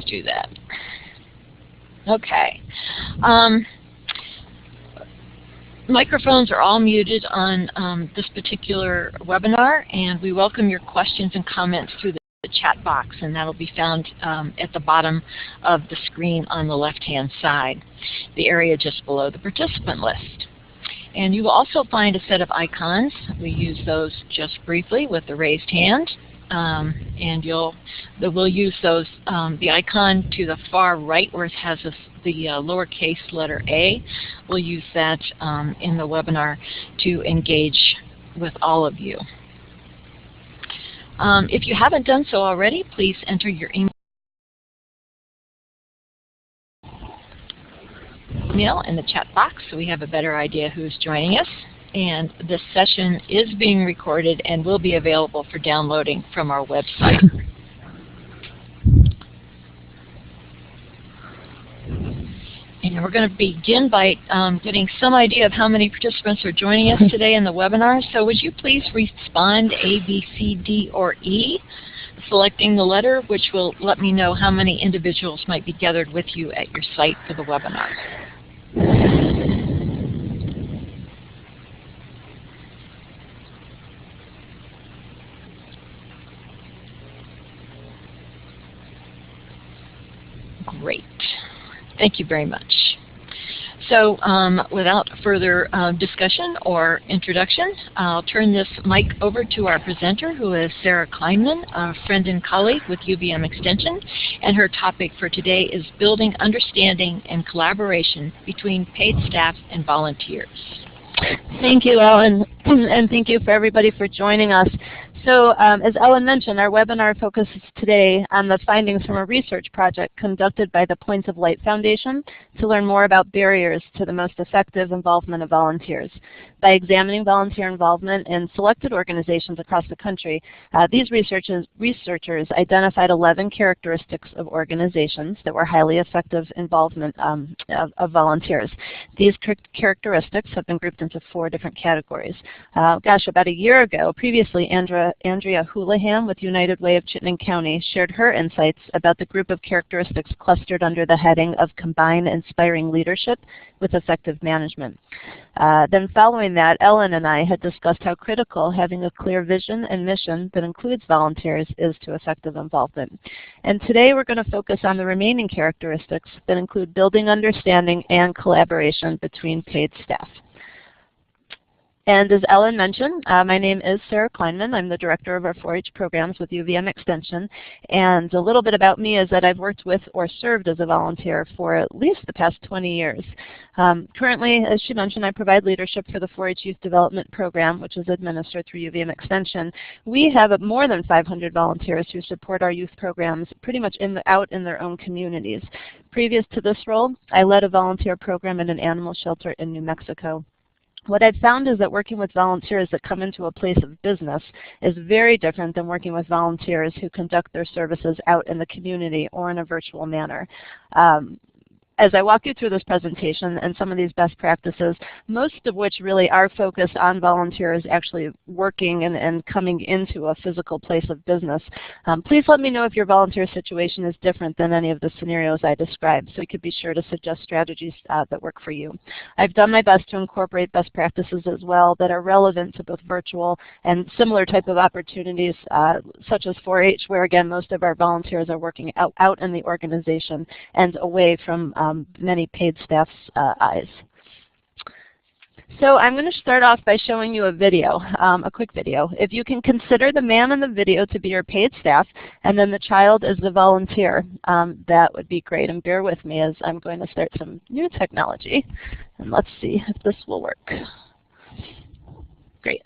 do that. Okay. Microphones are all muted on this particular webinar, and we welcome your questions and comments through the chat box, and that'll be found at the bottom of the screen on the left-hand side, the area just below the participant list. And you will also find a set of icons. We use those just briefly with the raised hand. And we'll use those, the icon to the far right where it has the lowercase letter A. We'll use that in the webinar to engage with all of you. If you haven't done so already, please enter your email in the chat box so we have a better idea who's joining us. And this session is being recorded and will be available for downloading from our website. And we're going to begin by getting some idea of how many participants are joining us today in the webinar. So would you please respond A, B, C, D, or E, selecting the letter, which will let me know how many individuals might be gathered with you at your site for the webinar. Great. Thank you very much. So without further discussion or introduction, I'll turn this mic over to our presenter, who is Sarah Kleinman, a friend and colleague with UVM Extension, and her topic for today is building understanding and collaboration between paid staff and volunteers. Thank you, Ellen, and thank you for everybody for joining us. So as Ellen mentioned, our webinar focuses today on the findings from a research project conducted by the Points of Light Foundation to learn more about barriers to the most effective involvement of volunteers. By examining volunteer involvement in selected organizations across the country, these researchers identified 11 characteristics of organizations that were highly effective involvement of volunteers. These characteristics have been grouped into 4 different categories. About a year ago, previously Andrea Houlihan with United Way of Chittenden County shared her insights about the group of characteristics clustered under the heading of Combine Inspiring Leadership with Effective Management. Then following that, Ellen and I had discussed how critical having a clear vision and mission that includes volunteers is to effective involvement. And today we're going to focus on the remaining characteristics that include building understanding and collaboration between paid staff. And as Ellen mentioned, my name is Sarah Kleinman. I'm the director of our 4-H programs with UVM Extension. And a little bit about me is that I've worked with or served as a volunteer for at least the past 20 years. Currently, as she mentioned, I provide leadership for the 4-H Youth Development Program, which is administered through UVM Extension. We have more than 500 volunteers who support our youth programs pretty much out in their own communities. Previous to this role, I led a volunteer program in an animal shelter in New Mexico. What I've found is that working with volunteers that come into a place of business is very different than working with volunteers who conduct their services out in the community or in a virtual manner. As I walk you through this presentation and some of these best practices, most of which really are focused on volunteers actually working and coming into a physical place of business, please let me know if your volunteer situation is different than any of the scenarios I described, so we could be sure to suggest strategies that work for you. I've done my best to incorporate best practices as well that are relevant to both virtual and similar type of opportunities, such as 4-H, where again most of our volunteers are working out in the organization and away from many paid staff's eyes. So I'm going to start off by showing you a video, a quick video. If you can consider the man in the video to be your paid staff and then the child is the volunteer, that would be great. And bear with me as I'm going to start some new technology. And let's see if this will work. Great.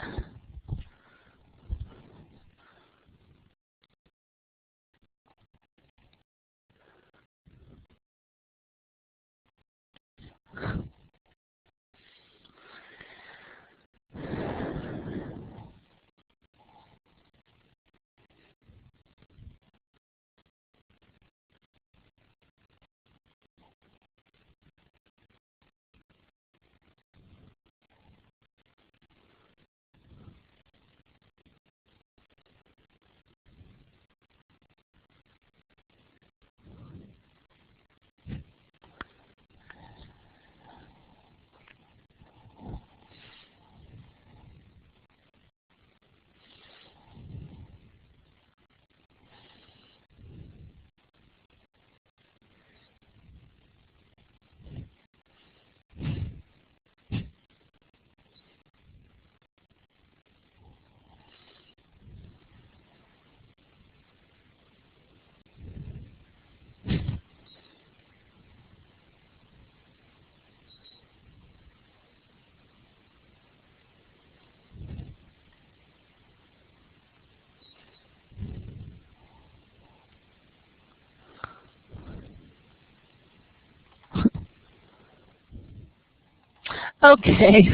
Okay,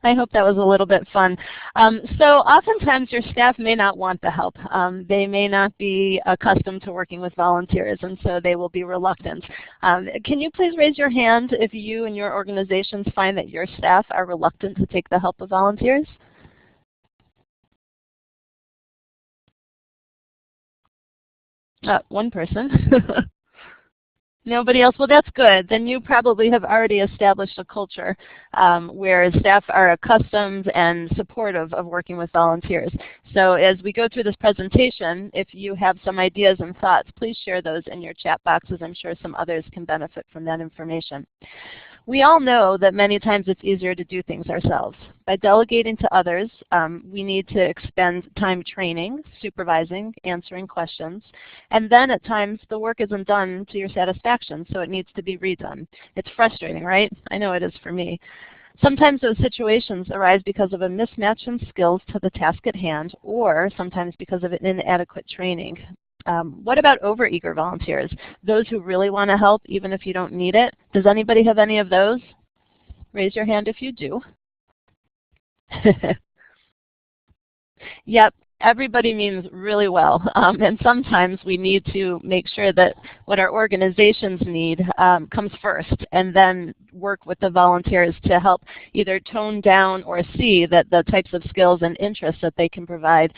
I hope that was a little bit fun. So oftentimes your staff may not want the help. They may not be accustomed to working with volunteers, and so they will be reluctant. Can you please raise your hand if you and your organizations find that your staff are reluctant to take the help of volunteers? One person. Nobody else? Well, that's good. Then you probably have already established a culture where staff are accustomed and supportive of working with volunteers. So as we go through this presentation, if you have some ideas and thoughts, please share those in your chat boxes. I'm sure some others can benefit from that information. We all know that many times it's easier to do things ourselves. By delegating to others, we need to expend time training, supervising, answering questions, and then at times the work isn't done to your satisfaction, so it needs to be redone. It's frustrating, right? I know it is for me. Sometimes those situations arise because of a mismatch in skills to the task at hand, or sometimes because of inadequate training. What about overeager volunteers? Those who really want to help even if you don't need it? Does anybody have any of those? Raise your hand if you do. Yep, everybody means really well. And sometimes we need to make sure that what our organizations need comes first, and then work with the volunteers to help either tone down or see that the types of skills and interests that they can provide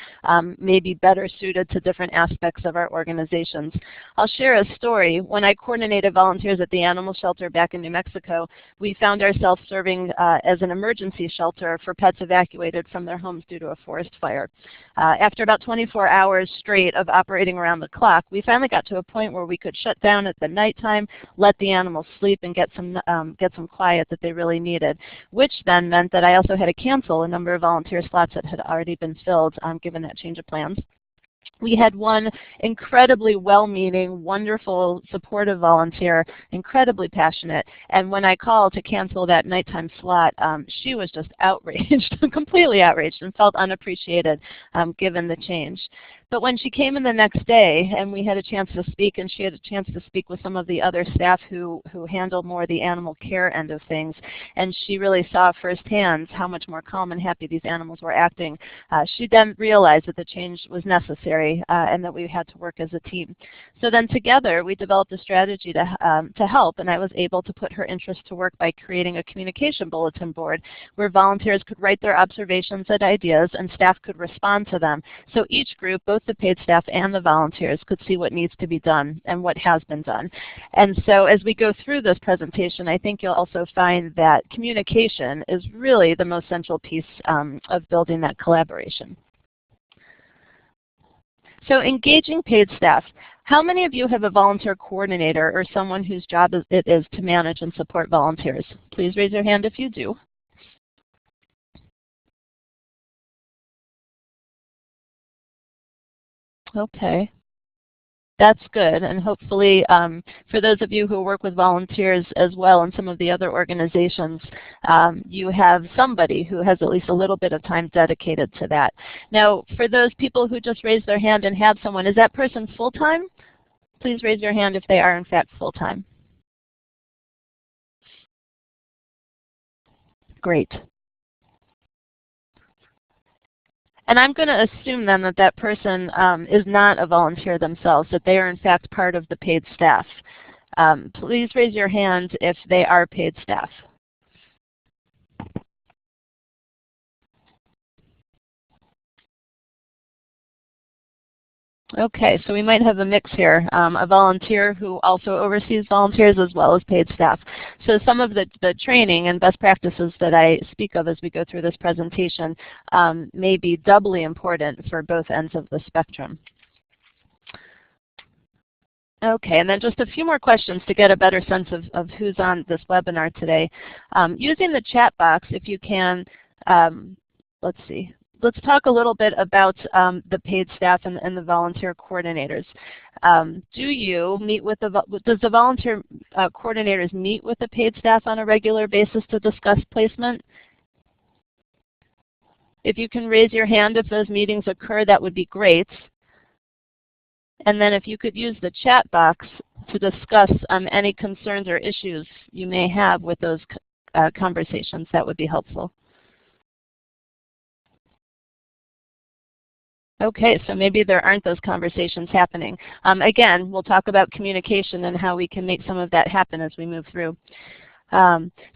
may be better suited to different aspects of our organizations. I'll share a story. When I coordinated volunteers at the animal shelter back in New Mexico, we found ourselves serving as an emergency shelter for pets evacuated from their homes due to a forest fire. After about 24 hours straight of operating around the clock, we finally got to a point where we could shut down at the nighttime, let the animals sleep, and get some quiet that they really needed, which then meant that I also had to cancel a number of volunteer slots that had already been filled given that change of plans. We had one incredibly well-meaning, wonderful, supportive volunteer, incredibly passionate, and when I called to cancel that nighttime slot, she was just outraged, completely outraged, and felt unappreciated given the change. But when she came in the next day and we had a chance to speak, and she had a chance to speak with some of the other staff who handle more the animal care end of things, and she really saw firsthand how much more calm and happy these animals were acting, she then realized that the change was necessary and that we had to work as a team. So then together we developed a strategy to help, and I was able to put her interest to work by creating a communication bulletin board where volunteers could write their observations and ideas and staff could respond to them. So each group, both the paid staff and the volunteers, could see what needs to be done and what has been done. And so as we go through this presentation, I think you'll also find that communication is really the most central piece of building that collaboration. So engaging paid staff. How many of you have a volunteer coordinator or someone whose job it is to manage and support volunteers? Please raise your hand if you do. Okay, that's good, and hopefully for those of you who work with volunteers as well in some of the other organizations, you have somebody who has at least a little bit of time dedicated to that. Now, for those people who just raised their hand and have someone, is that person full-time? Please raise your hand if they are in fact full-time. Great. And I'm going to assume then that that person is not a volunteer themselves, that they are in fact part of the paid staff. Please raise your hand if they are paid staff. Okay, so we might have a mix here, a volunteer who also oversees volunteers as well as paid staff. So some of the training and best practices that I speak of as we go through this presentation may be doubly important for both ends of the spectrum. Okay, and then just a few more questions to get a better sense of who's on this webinar today. Using the chat box, if you can, let's see. Let's talk a little bit about the paid staff and the volunteer coordinators. Do you meet with does the volunteer coordinators meet with the paid staff on a regular basis to discuss placement? If you can raise your hand if those meetings occur, that would be great. And then if you could use the chat box to discuss any concerns or issues you may have with those conversations, that would be helpful. Okay, so maybe there aren't those conversations happening. Again, we'll talk about communication and how we can make some of that happen as we move through.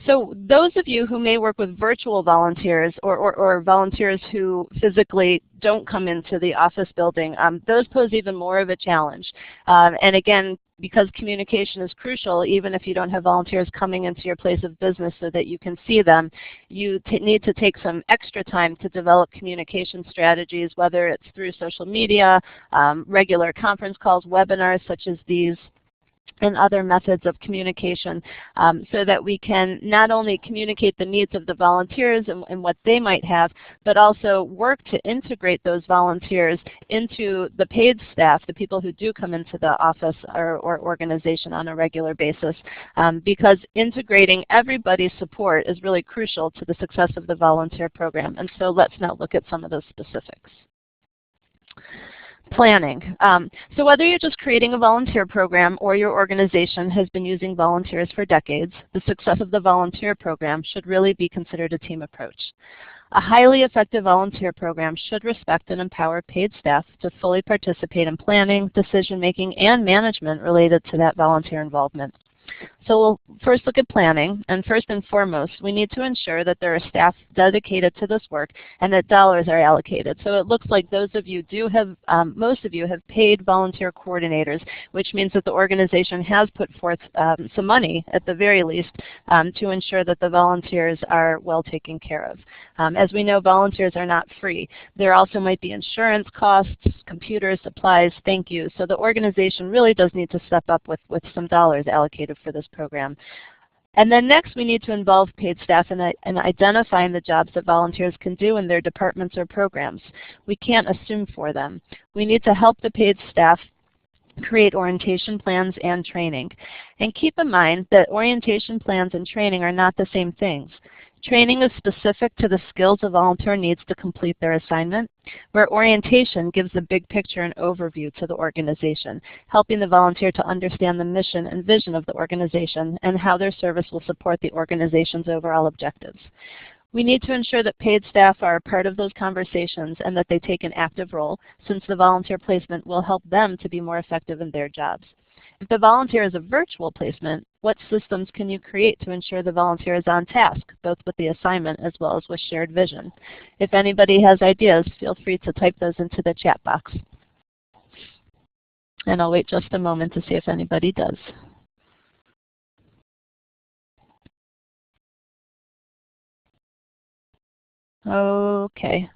So those of you who may work with virtual volunteers or volunteers who physically don't come into the office building, those pose even more of a challenge. And again, because communication is crucial, even if you don't have volunteers coming into your place of business so that you can see them, you need to take some extra time to develop communication strategies, whether it's through social media, regular conference calls, webinars such as these, and other methods of communication, so that we can not only communicate the needs of the volunteers and what they might have, but also work to integrate those volunteers into the paid staff, the people who do come into the office or organization on a regular basis, because integrating everybody's support is really crucial to the success of the volunteer program. And so let's now look at some of those specifics. Planning. So whether you're just creating a volunteer program or your organization has been using volunteers for decades, the success of the volunteer program should really be considered a team approach. A highly effective volunteer program should respect and empower paid staff to fully participate in planning, decision-making, and management related to that volunteer involvement. So we'll first look at planning, and first and foremost, we need to ensure that there are staff dedicated to this work and that dollars are allocated. So it looks like those of you do have, most of you have paid volunteer coordinators, which means that the organization has put forth some money, at the very least, to ensure that the volunteers are well taken care of. As we know, volunteers are not free. There also might be insurance costs, computers, supplies, thank you. So the organization really does need to step up with some dollars allocated for this program. And then next, we need to involve paid staff in identifying the jobs that volunteers can do in their departments or programs. We can't assume for them. We need to help the paid staff create orientation plans and training. And keep in mind that orientation plans and training are not the same things. Training is specific to the skills a volunteer needs to complete their assignment, where orientation gives the big picture and overview to the organization, helping the volunteer to understand the mission and vision of the organization and how their service will support the organization's overall objectives. We need to ensure that paid staff are a part of those conversations and that they take an active role, since the volunteer placement will help them to be more effective in their jobs. If the volunteer is a virtual placement, what systems can you create to ensure the volunteer is on task, both with the assignment as well as with shared vision? If anybody has ideas, feel free to type those into the chat box. And I'll wait just a moment to see if anybody does. Okay.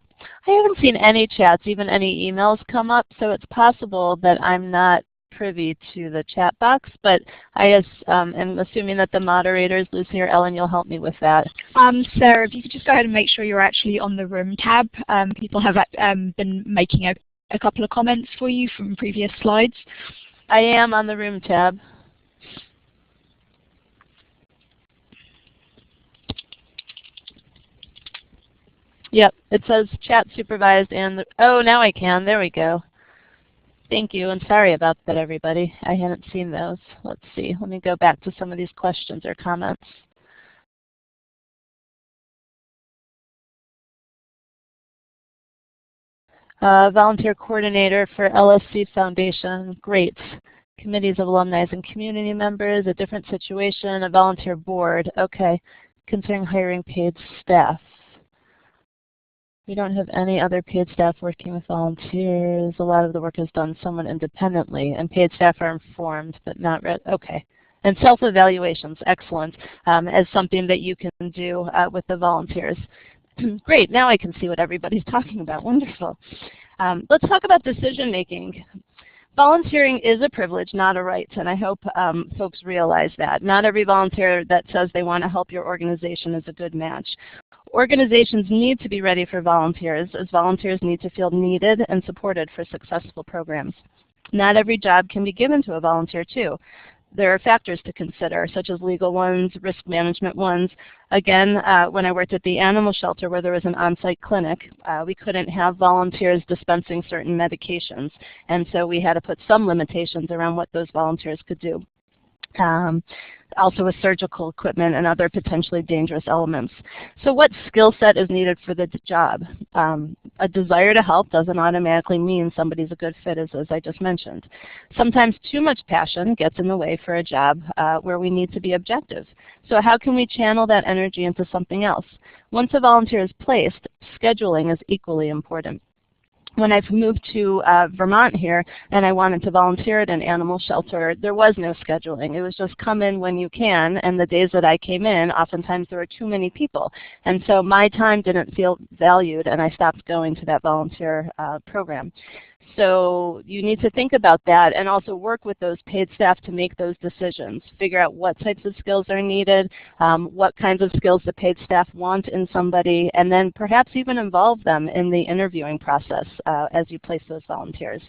I haven't seen any chats, even any emails come up, so it's possible that I'm not privy to the chat box, but I am assuming that the moderators, Lucy or Ellen, you'll help me with that. Sarah, if you could just go ahead and make sure you're actually on the room tab. People have been making a couple of comments for you from previous slides. I am on the room tab. Yep, it says chat supervised and, oh, now I can. There we go. Thank you, and sorry about that, everybody. I hadn't seen those. Let's see. Let me go back to some of these questions or comments. Volunteer coordinator for LSC Foundation. Great. Committees of alumni and community members, a different situation, a volunteer board. Okay. Considering hiring paid staff. We don't have any other paid staff working with volunteers. A lot of the work is done somewhat independently, and paid staff are informed but not read. Okay. And self-evaluations, excellent, as something that you can do with the volunteers. Great, now I can see what everybody's talking about. Wonderful. Let's talk about decision making. Volunteering is a privilege, not a right, and I hope folks realize that. Not every volunteer that says they want to help your organization is a good match. Organizations need to be ready for volunteers, as volunteers need to feel needed and supported for successful programs. Not every job can be given to a volunteer, too. There are factors to consider, such as legal ones, risk management ones. Again, when I worked at the animal shelter where there was an on-site clinic, we couldn't have volunteers dispensing certain medications, and so we had to put some limitations around what those volunteers could do. also with surgical equipment and other potentially dangerous elements. So what skill set is needed for the job? A desire to help doesn't automatically mean somebody's a good fit, as I just mentioned. Sometimes too much passion gets in the way for a job where we need to be objective. So how can we channel that energy into something else? Once a volunteer is placed, scheduling is equally important. When I moved to Vermont here and I wanted to volunteer at an animal shelter, there was no scheduling. It was just come in when you can, and the days that I came in, oftentimes there were too many people. And so my time didn't feel valued, and I stopped going to that volunteer program. So you need to think about that and also work with those paid staff to make those decisions. Figure out what types of skills are needed, what kinds of skills the paid staff want in somebody, and then perhaps even involve them in the interviewing process as you place those volunteers.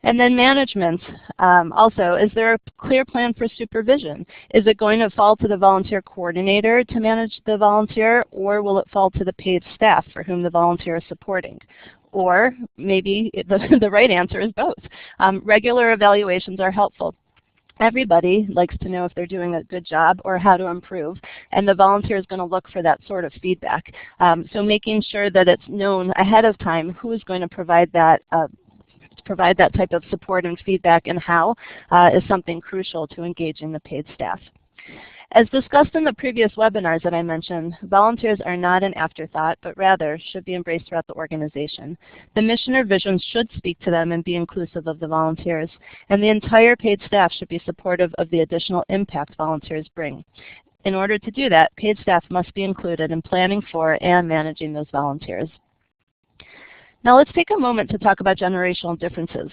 And then management. Also, is there a clear plan for supervision? Is it going to fall to the volunteer coordinator to manage the volunteer, or will it fall to the paid staff for whom the volunteer is supporting? Or maybe the right answer is both. Regular evaluations are helpful. Everybody likes to know if they're doing a good job or how to improve, and the volunteer is going to look for that sort of feedback. So making sure that it's known ahead of time who is going to provide that type of support and feedback and how is something crucial to engaging the paid staff. As discussed in the previous webinars that I mentioned, volunteers are not an afterthought, but rather should be embraced throughout the organization. The mission or vision should speak to them and be inclusive of the volunteers, and the entire paid staff should be supportive of the additional impact volunteers bring. In order to do that, paid staff must be included in planning for and managing those volunteers. Now let's take a moment to talk about generational differences.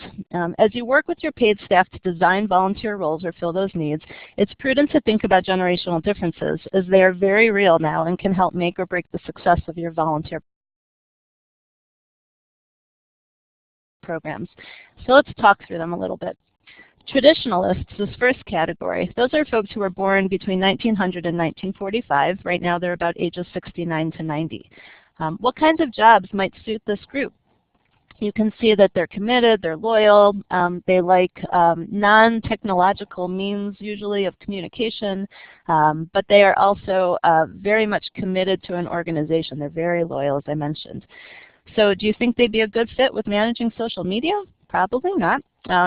As you work with your paid staff to design volunteer roles or fill those needs, it's prudent to think about generational differences, as they are very real now and can help make or break the success of your volunteer programs. So let's talk through them a little bit. Traditionalists, this first category, those are folks who were born between 1900 and 1945. Right now they're about ages 69 to 90. What kinds of jobs might suit this group? You can see that they're committed, they're loyal, they like non-technological means usually of communication, but they are also very much committed to an organization. They're very loyal, as I mentioned. So do you think they'd be a good fit with managing social media? Probably not.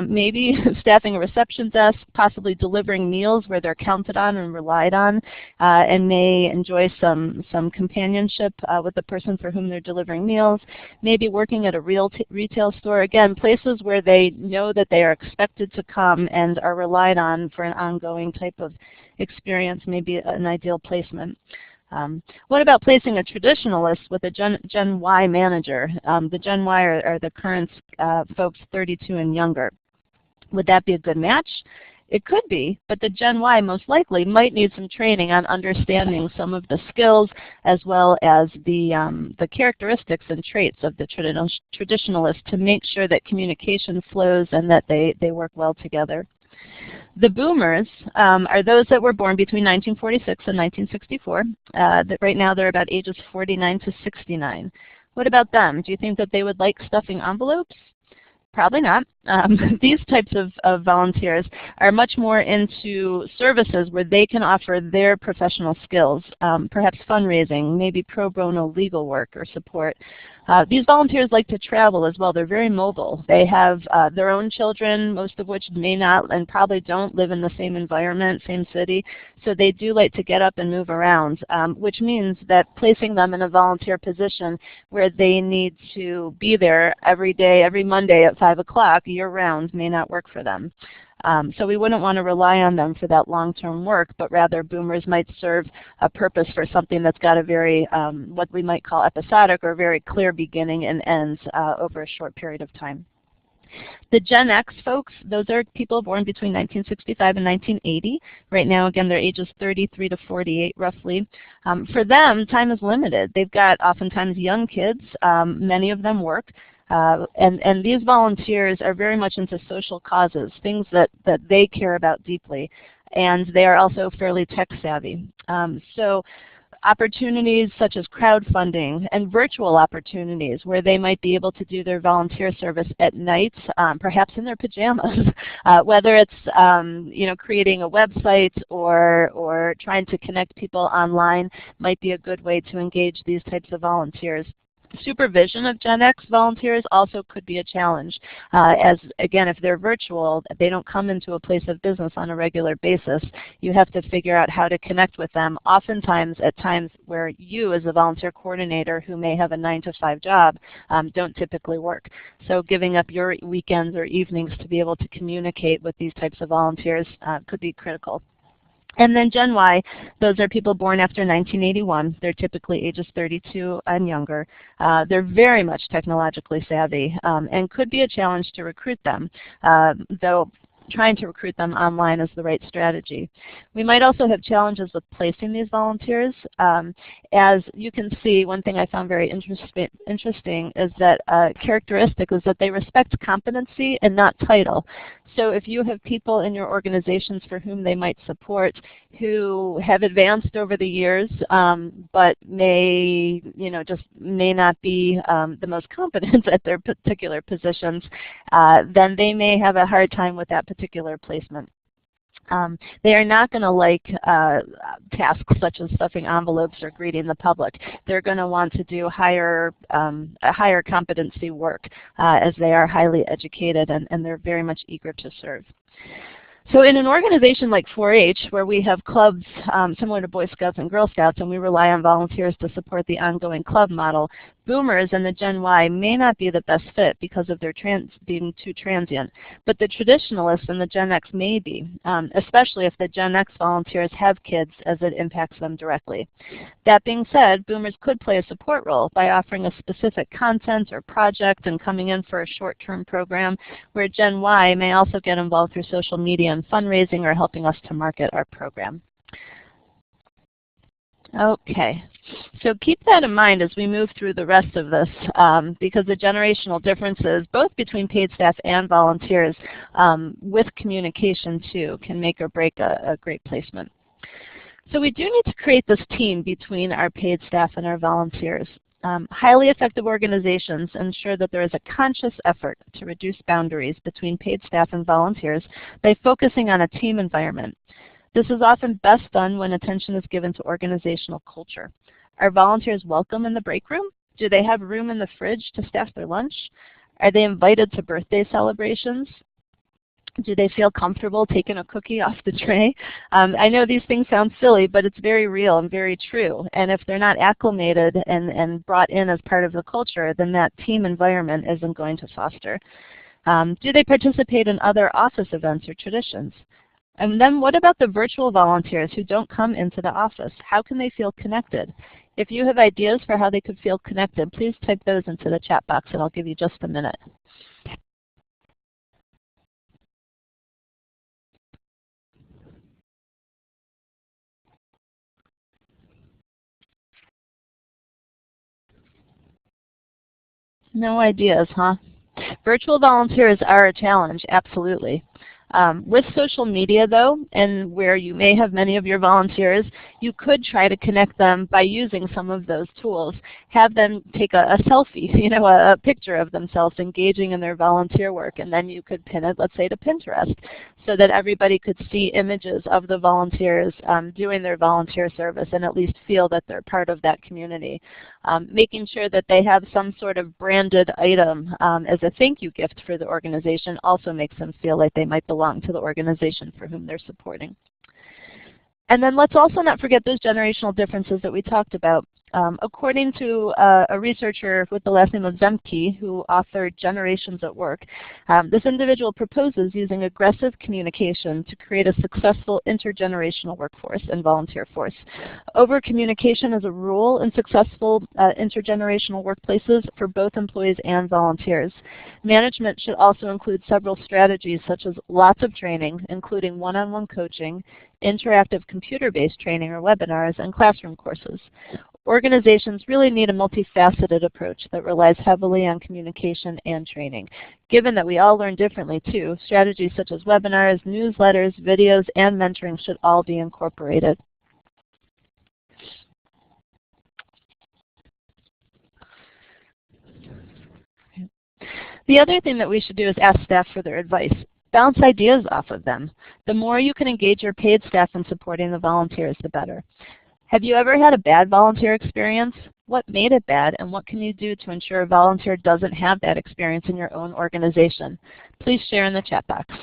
Maybe staffing a reception desk, possibly delivering meals where they're counted on and relied on, and may enjoy some companionship with the person for whom they're delivering meals. Maybe working at a retail store, again, places where they know that they are expected to come and are relied on for an ongoing type of experience, maybe an ideal placement. What about placing a traditionalist with a Gen Y manager? The Gen Y are the current folks 32 and younger. Would that be a good match? It could be, but the Gen Y most likely might need some training on understanding some of the skills as well as the characteristics and traits of the traditionalist to make sure that communication flows and that they work well together. The boomers are those that were born between 1946 and 1964. Right now they're about ages 49 to 69. What about them? Do you think that they would like stuffing envelopes? Probably not. These types of volunteers are much more into services where they can offer their professional skills, perhaps fundraising, maybe pro bono legal work or support. These volunteers like to travel as well. They're very mobile. They have their own children, most of which may not and probably don't live in the same environment, same city. So they do like to get up and move around, which means that placing them in a volunteer position where they need to be there every day, every Monday at 5 o'clock year-round may not work for them. So we wouldn't want to rely on them for that long-term work, but rather boomers might serve a purpose for something that's got a very, what we might call episodic or very clear beginning and ends over a short period of time. The Gen X folks, those are people born between 1965 and 1980. Right now, again, their ages 33 to 48 roughly. For them, time is limited. They've got oftentimes young kids. Many of them work. And these volunteers are very much into social causes, things that they care about deeply. And they are also fairly tech savvy. So Opportunities such as crowdfunding and virtual opportunities where they might be able to do their volunteer service at night, perhaps in their pajamas, whether it's creating a website or trying to connect people online might be a good way to engage these types of volunteers. Supervision of Gen X volunteers also could be a challenge, as again, if they're virtual, they don't come into a place of business on a regular basis. You have to figure out how to connect with them, oftentimes at times where you as a volunteer coordinator who may have a 9-to-5 job don't typically work. So giving up your weekends or evenings to be able to communicate with these types of volunteers could be critical. And then Gen Y, those are people born after 1981. They're typically ages 32 and younger. They're very much technologically savvy and could be a challenge to recruit them, though trying to recruit them online is the right strategy. We might also have challenges with placing these volunteers. As you can see, one thing I found very interesting is that characteristic is that they respect competency and not title. So if you have people in your organizations for whom they might support who have advanced over the years but may not be the most competent at their particular positions, then they may have a hard time with that particular placement. They are not going to like tasks such as stuffing envelopes or greeting the public. They're going to want to do higher competency work as they are highly educated and they're very much eager to serve. So in an organization like 4-H, where we have clubs similar to Boy Scouts and Girl Scouts, and we rely on volunteers to support the ongoing club model, boomers and the Gen Y may not be the best fit because of their being too transient. But the traditionalists and the Gen X may be, especially if the Gen X volunteers have kids as it impacts them directly. That being said, boomers could play a support role by offering a specific content or project and coming in for a short-term program, where Gen Y may also get involved through social media and fundraising or helping us to market our program. Okay, so keep that in mind as we move through the rest of this because the generational differences, both between paid staff and volunteers, with communication too, can make or break a great placement. So we do need to create this team between our paid staff and our volunteers. Highly effective organizations ensure that there is a conscious effort to reduce boundaries between paid staff and volunteers by focusing on a team environment. This is often best done when attention is given to organizational culture. Are volunteers welcome in the break room? Do they have room in the fridge to staff their lunch? Are they invited to birthday celebrations? Do they feel comfortable taking a cookie off the tray? I know these things sound silly, but it's very real and very true. And if they're not acclimated and brought in as part of the culture, then that team environment isn't going to foster. Do they participate in other office events or traditions? And then what about the virtual volunteers who don't come into the office? How can they feel connected? If you have ideas for how they could feel connected, please type those into the chat box and I'll give you just a minute. No ideas, huh? Virtual volunteers are a challenge, absolutely. With social media, though, and where you may have many of your volunteers, you could try to connect them by using some of those tools. Have them take a selfie, a picture of themselves engaging in their volunteer work, and then you could pin it, let's say, to Pinterest, so that everybody could see images of the volunteers doing their volunteer service and at least feel that they're part of that community. Making sure that they have some sort of branded item as a thank you gift for the organization also makes them feel like they might belong to the organization for whom they're supporting. And then let's also not forget those generational differences that we talked about. According to a researcher with the last name of Zemke, who authored Generations at Work, this individual proposes using aggressive communication to create a successful intergenerational workforce and volunteer force. Over-communication is a rule in successful intergenerational workplaces for both employees and volunteers. Management should also include several strategies such as lots of training, including one-on-one coaching, interactive computer-based training or webinars, and classroom courses. Organizations really need a multifaceted approach that relies heavily on communication and training. Given that we all learn differently too, strategies such as webinars, newsletters, videos, and mentoring should all be incorporated. The other thing that we should do is ask staff for their advice. Bounce ideas off of them. The more you can engage your paid staff in supporting the volunteers, the better. Have you ever had a bad volunteer experience? What made it bad, and what can you do to ensure a volunteer doesn't have that experience in your own organization? Please share in the chat box.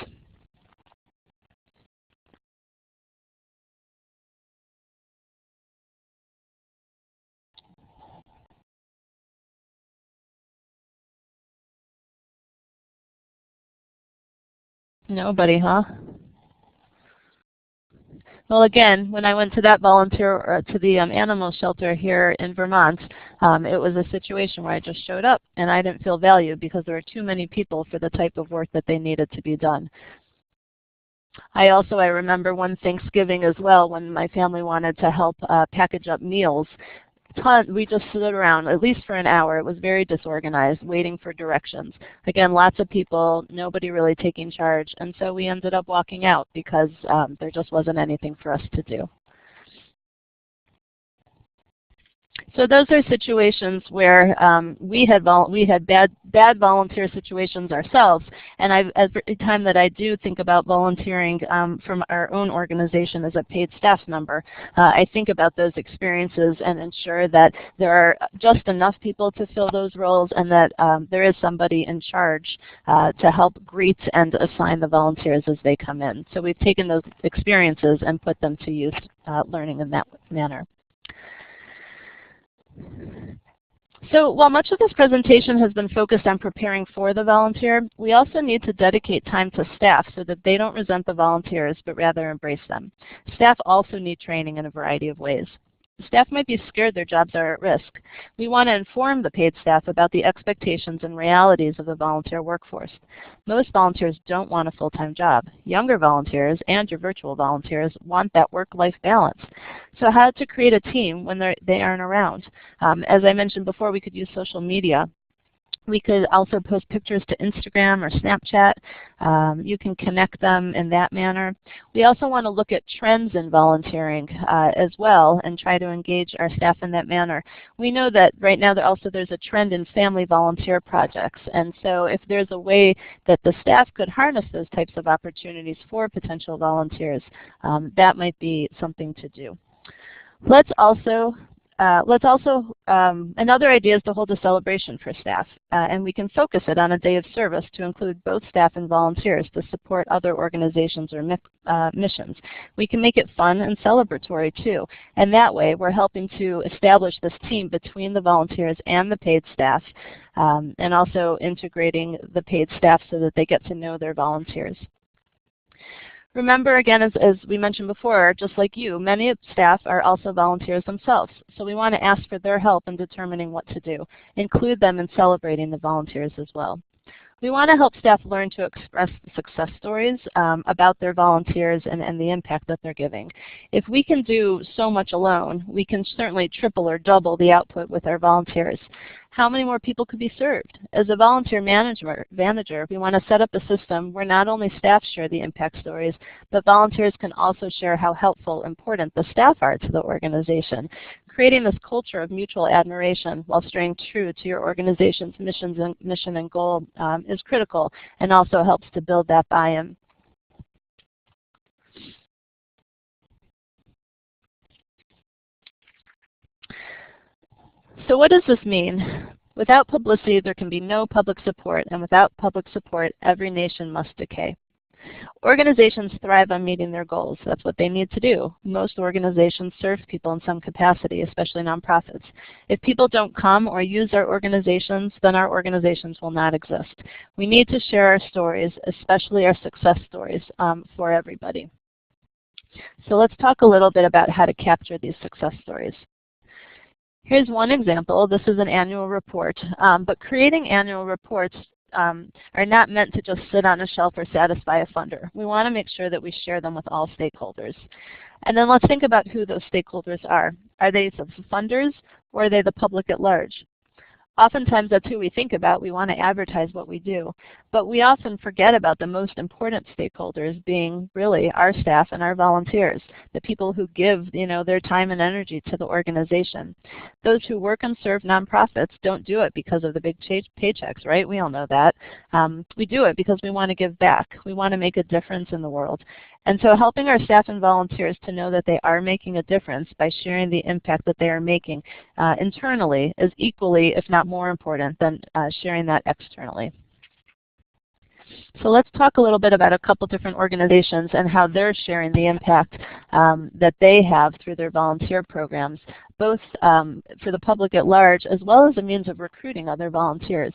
Nobody, huh? Well, again, when I went to that volunteer, to the animal shelter here in Vermont, it was a situation where I just showed up and I didn't feel valued because there were too many people for the type of work that they needed to be done. I remember one Thanksgiving as well when my family wanted to help package up meals. We just stood around at least for an hour. It was very disorganized, waiting for directions. Again, lots of people, nobody really taking charge, and so we ended up walking out because there just wasn't anything for us to do. So those are situations where we had bad volunteer situations ourselves, and every time that I do think about volunteering from our own organization as a paid staff member, I think about those experiences and ensure that there are just enough people to fill those roles and that there is somebody in charge to help greet and assign the volunteers as they come in. So we've taken those experiences and put them to use learning in that manner. So while much of this presentation has been focused on preparing for the volunteer, we also need to dedicate time to staff so that they don't resent the volunteers, but rather embrace them. Staff also need training in a variety of ways. Staff might be scared their jobs are at risk. We want to inform the paid staff about the expectations and realities of the volunteer workforce. Most volunteers don't want a full-time job. Younger volunteers and your virtual volunteers want that work-life balance. So how to create a team when they aren't around? As I mentioned before, we could use social media. We could also post pictures to Instagram or Snapchat. You can connect them in that manner. We also want to look at trends in volunteering as well and try to engage our staff in that manner. We know that right now there's a trend in family volunteer projects, and so if there's a way that the staff could harness those types of opportunities for potential volunteers, that might be something to do. Another idea is to hold a celebration for staff, and we can focus it on a day of service to include both staff and volunteers to support other organizations or missions. We can make it fun and celebratory too, and that way we're helping to establish this team between the volunteers and the paid staff, and also integrating the paid staff so that they get to know their volunteers. Remember, again, as we mentioned before, just like you, many staff are also volunteers themselves. So we want to ask for their help in determining what to do. Include them in celebrating the volunteers as well. We want to help staff learn to express success stories about their volunteers and the impact that they're giving. If we can do so much alone, we can certainly triple or double the output with our volunteers. How many more people could be served? As a volunteer manager, we want to set up a system where not only staff share the impact stories, but volunteers can also share how helpful, important the staff are to the organization. Creating this culture of mutual admiration while staying true to your organization's mission and goal is critical and also helps to build that buy-in. So what does this mean? Without publicity, there can be no public support, and without public support, every nation must decay. Organizations thrive on meeting their goals. That's what they need to do. Most organizations serve people in some capacity, especially nonprofits. If people don't come or use our organizations, then our organizations will not exist. We need to share our stories, especially our success stories, for everybody. So let's talk a little bit about how to capture these success stories. Here's one example. This is an annual report, but creating annual reports are not meant to just sit on a shelf or satisfy a funder. We want to make sure that we share them with all stakeholders. And then let's think about who those stakeholders are. Are they the funders or are they the public at large? Oftentimes that's who we think about. We want to advertise what we do. But we often forget about the most important stakeholders being really our staff and our volunteers, the people who give their time and energy to the organization. Those who work and serve nonprofits don't do it because of the big paychecks, right? We all know that. We do it because we want to give back. We want to make a difference in the world. And so helping our staff and volunteers to know that they are making a difference by sharing the impact that they are making internally is equally, if not more important than sharing that externally. So let's talk a little bit about a couple different organizations and how they're sharing the impact that they have through their volunteer programs, both for the public at large as well as a means of recruiting other volunteers.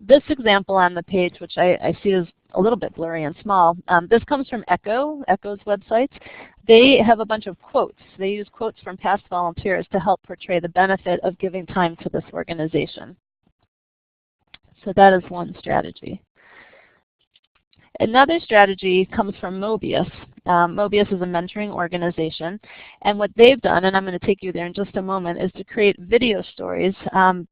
This example on the page, which I see is a little bit blurry and small, this comes from Echo's website. They have a bunch of quotes. They use quotes from past volunteers to help portray the benefit of giving time to this organization. So that is one strategy. Another strategy comes from Mobius. Mobius is a mentoring organization, and what they've done, and I'm going to take you there in just a moment, is to create video stories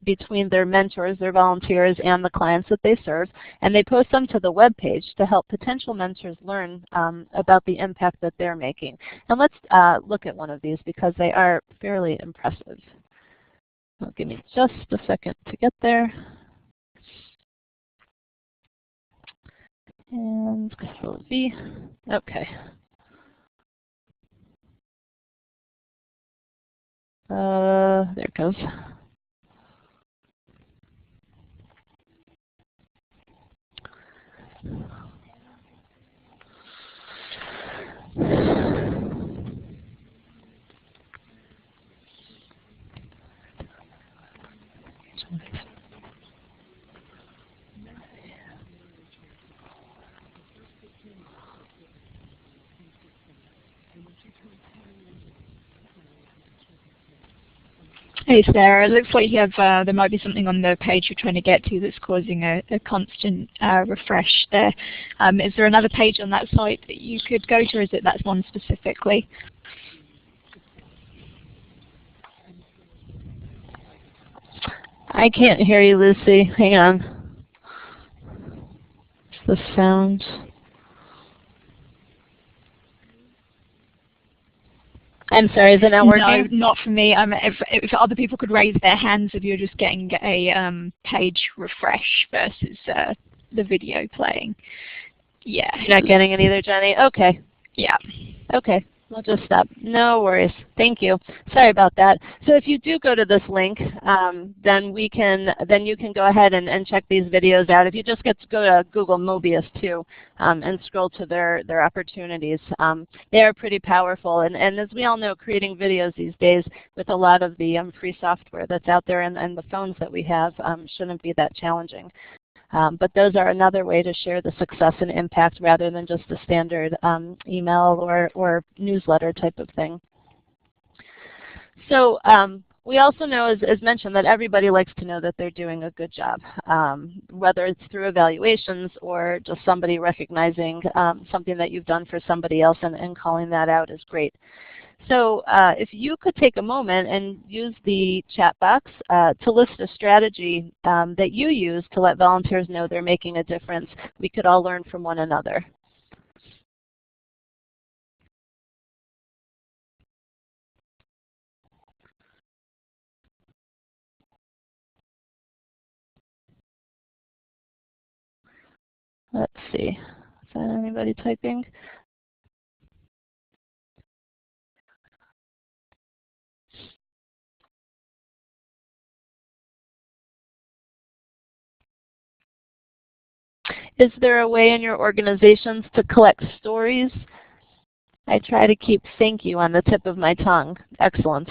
between their mentors, their volunteers, and the clients that they serve, and they post them to the web page to help potential mentors learn about the impact that they're making. And let's look at one of these because they are fairly impressive. Give me just a second to get there. And Control V. Okay. There it goes. Hey Sarah, it looks like you have, there might be something on the page you're trying to get to that's causing a constant refresh there. Is there another page on that site that you could go to, or is it that one specifically? I can't hear you, Lucy. Hang on. It's the sound. I'm sorry, is it not working? No, not for me. If other people could raise their hands if you're just getting a page refresh versus the video playing. Yeah. You're not getting it either, Jenny? Okay. Yeah. Okay. We'll just stop. No worries. Thank you. Sorry about that. So if you do go to this link, then you can go ahead and check these videos out. If you just go to Google Mobius too and scroll to their opportunities, they are pretty powerful. And as we all know, creating videos these days with a lot of the free software that's out there and the phones that we have shouldn't be that challenging. But those are another way to share the success and impact rather than just a standard email or newsletter type of thing. So we also know, as mentioned, that everybody likes to know that they're doing a good job, whether it's through evaluations or just somebody recognizing something that you've done for somebody else and calling that out is great. So if you could take a moment and use the chat box to list a strategy that you use to let volunteers know they're making a difference, we could all learn from one another. Let's see. Is that anybody typing? Is there a way in your organizations to collect stories? I try to keep thank you on the tip of my tongue. Excellent.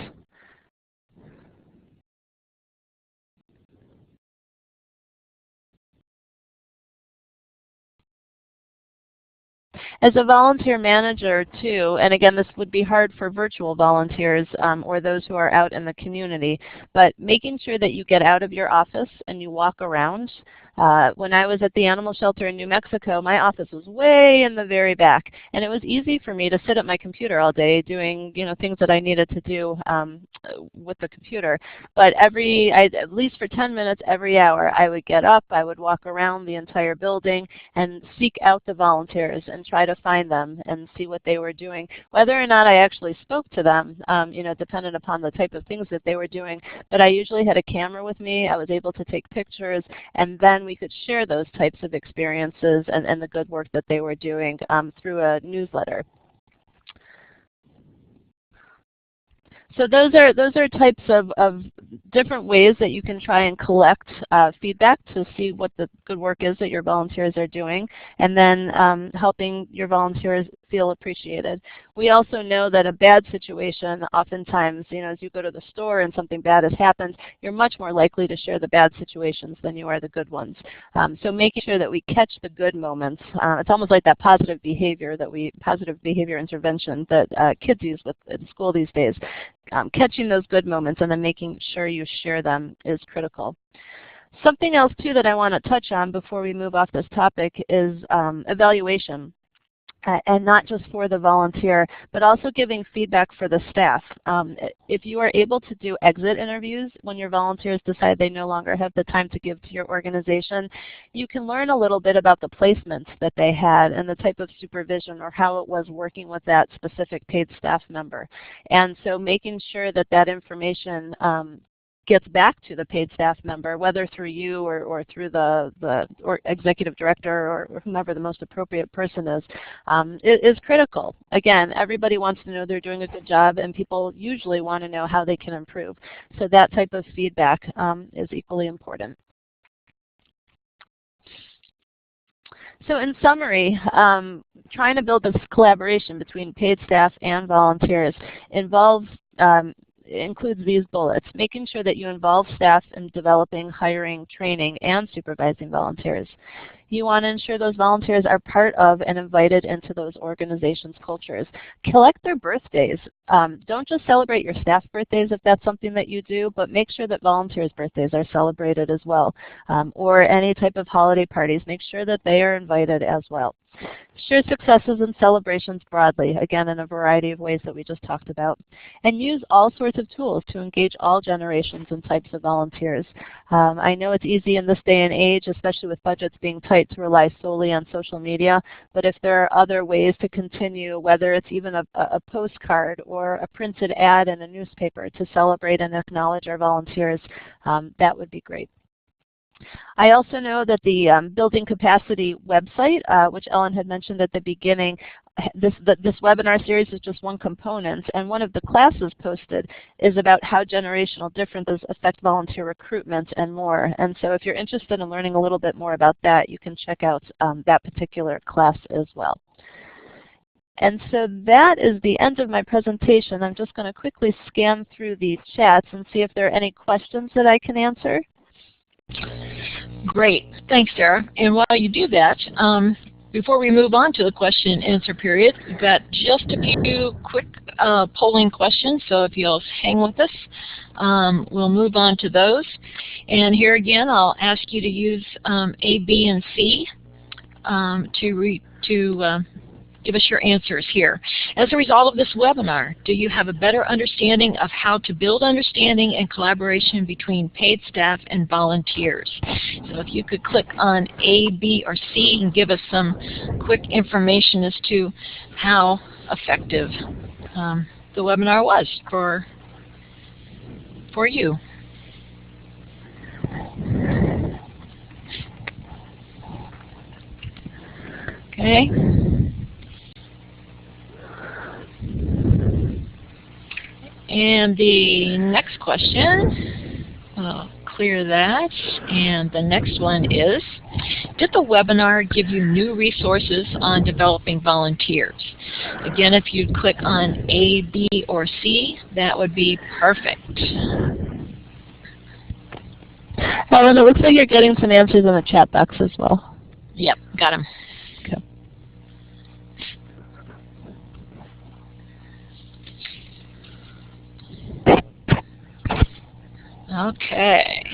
As a volunteer manager too, and again this would be hard for virtual volunteers or those who are out in the community, but making sure that you get out of your office and you walk around When I was at the animal shelter in New Mexico, my office was way in the very back, and it was easy for me to sit at my computer all day doing things that I needed to do with the computer. But at least for 10 minutes every hour, I would get up, I would walk around the entire building and seek out the volunteers and try to find them and see what they were doing. Whether or not I actually spoke to them, depended upon the type of things that they were doing, but I usually had a camera with me. I was able to take pictures, and then we could share those types of experiences and the good work that they were doing through a newsletter. So those are types of different ways that you can try and collect feedback to see what the good work is that your volunteers are doing, and then helping your volunteers feel appreciated. We also know that a bad situation, oftentimes, as you go to the store and something bad has happened, you're much more likely to share the bad situations than you are the good ones. So making sure that we catch the good moments, it's almost like that positive behavior intervention that kids use in school these days. Catching those good moments and then making sure you share them is critical. Something else too that I want to touch on before we move off this topic is evaluation. And not just for the volunteer, but also giving feedback for the staff. If you are able to do exit interviews when your volunteers decide they no longer have the time to give to your organization, you can learn a little bit about the placements that they had and the type of supervision or how it was working with that specific paid staff member. And so making sure that that information gets back to the paid staff member, whether through you or through the executive director or whomever the most appropriate person is critical. Again, everybody wants to know they're doing a good job, and people usually want to know how they can improve. So that type of feedback is equally important. So in summary, trying to build this collaboration between paid staff and volunteers includes these bullets: making sure that you involve staff in developing, hiring, training, and supervising volunteers. You want to ensure those volunteers are part of and invited into those organizations' cultures. Collect their birthdays. Don't just celebrate your staff birthdays if that's something that you do, but make sure that volunteers' birthdays are celebrated as well. Or any type of holiday parties, make sure that they are invited as well. Share successes and celebrations broadly, again in a variety of ways that we just talked about. And use all sorts of tools to engage all generations and types of volunteers. I know it's easy in this day and age, especially with budgets being tight, to rely solely on social media, but if there are other ways to continue, whether it's even a postcard or a printed ad in a newspaper to celebrate and acknowledge our volunteers, that would be great. I also know that the Building Capacity website, which Ellen had mentioned at the beginning, this webinar series is just one component, and one of the classes posted is about how generational differences affect volunteer recruitment and more. And so if you're interested in learning a little bit more about that, you can check out that particular class as well. And so that is the end of my presentation. I'm just going to quickly scan through the chats and see if there are any questions that I can answer. Great. Thanks, Sarah. And while you do that, before we move on to the question and answer period, we've got just a few quick polling questions, so if you'll hang with us, we'll move on to those. And here again, I'll ask you to use A, B, and C to give us your answers here. As a result of this webinar, do you have a better understanding of how to build understanding and collaboration between paid staff and volunteers? So if you could click on A, B, or C and give us some quick information as to how effective the webinar was for you. Okay. And the next question, I'll clear that. And the next one is, did the webinar give you new resources on developing volunteers? Again, if you'd click on A, B, or C, that would be perfect. Ellen, it looks like you're getting some answers in the chat box as well. Yep, got them. Okay.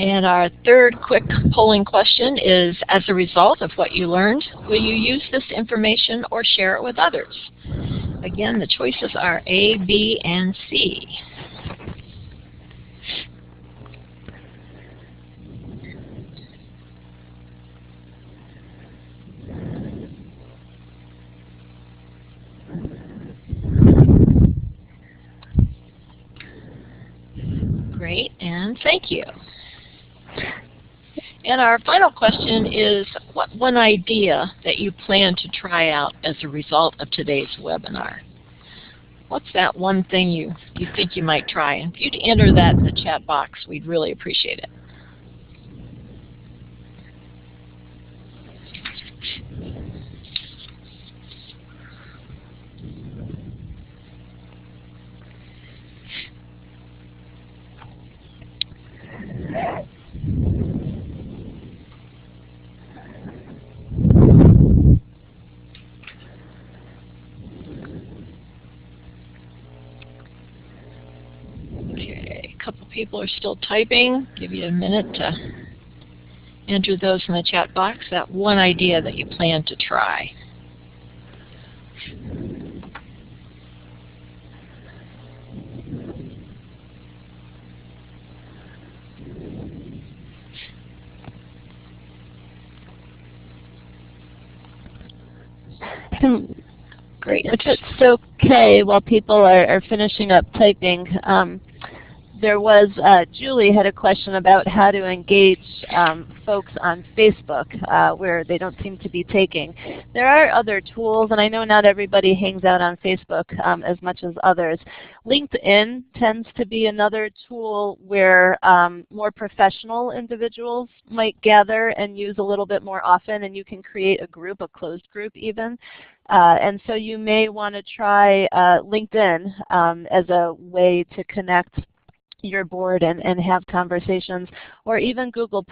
And our third quick polling question is, as a result of what you learned, will you use this information or share it with others? Again, the choices are A, B, and C. Great, and thank you. And our final question is, what one idea that you plan to try out as a result of today's webinar? What's that one thing you think you might try? And if you'd enter that in the chat box, we'd really appreciate it. Okay, a couple people are still typing. Give you a minute to enter those in the chat box. That one idea that you plan to try. Great. If it's okay, while people are finishing up typing, there was, Julie had a question about how to engage folks on Facebook where they don't seem to be taking. There are other tools, and I know not everybody hangs out on Facebook as much as others. LinkedIn tends to be another tool where more professional individuals might gather and use a little bit more often, and you can create a group, a closed group even. And so you may want to try LinkedIn as a way to connect your board and have conversations, or even Google+,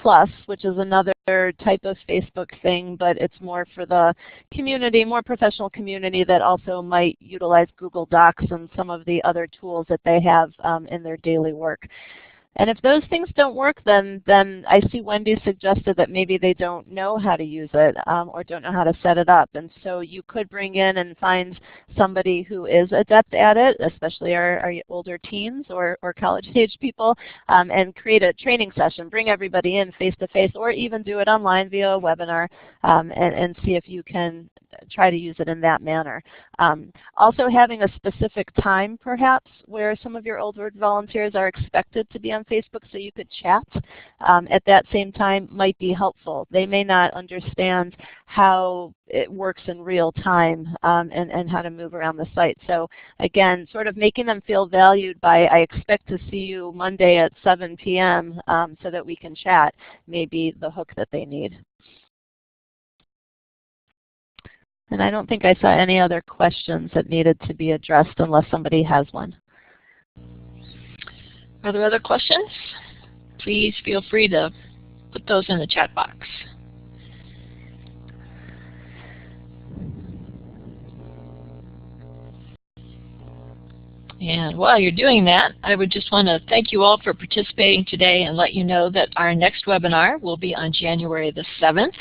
which is another type of Facebook thing, but it's more for the community, more professional community that also might utilize Google Docs and some of the other tools that they have in their daily work. And if those things don't work, then I see Wendy suggested that maybe they don't know how to use it or don't know how to set it up. And so you could bring in and find somebody who is adept at it, especially our older teens or college-age people, and create a training session. Bring everybody in face-to-face, or even do it online via a webinar and see if you can try to use it in that manner. Also having a specific time, perhaps, where some of your older volunteers are expected to be on Facebook so you could chat at that same time might be helpful. They may not understand how it works in real time and how to move around the site. So again, sort of making them feel valued by, I expect to see you Monday at 7 p.m. So that we can chat, may be the hook that they need. And I don't think I saw any other questions that needed to be addressed unless somebody has one. Are there other questions? Please feel free to put those in the chat box. And while you're doing that, I would just want to thank you all for participating today and let you know that our next webinar will be on January the 7th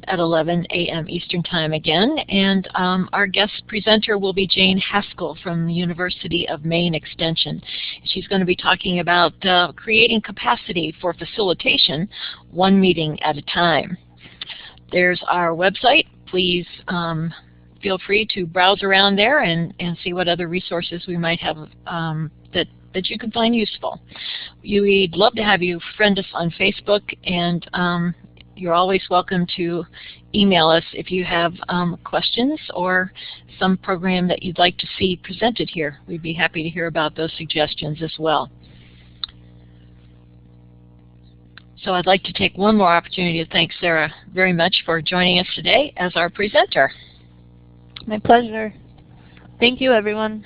at 11 a.m. Eastern Time again. And our guest presenter will be Jane Haskell from the University of Maine Extension. She's going to be talking about creating capacity for facilitation, one meeting at a time. There's our website. Please feel free to browse around there and see what other resources we might have that you can find useful. We'd love to have you friend us on Facebook, and you're always welcome to email us if you have questions or some program that you'd like to see presented here. We'd be happy to hear about those suggestions as well. So I'd like to take one more opportunity to thank Sarah very much for joining us today as our presenter. My pleasure. Thank you, everyone.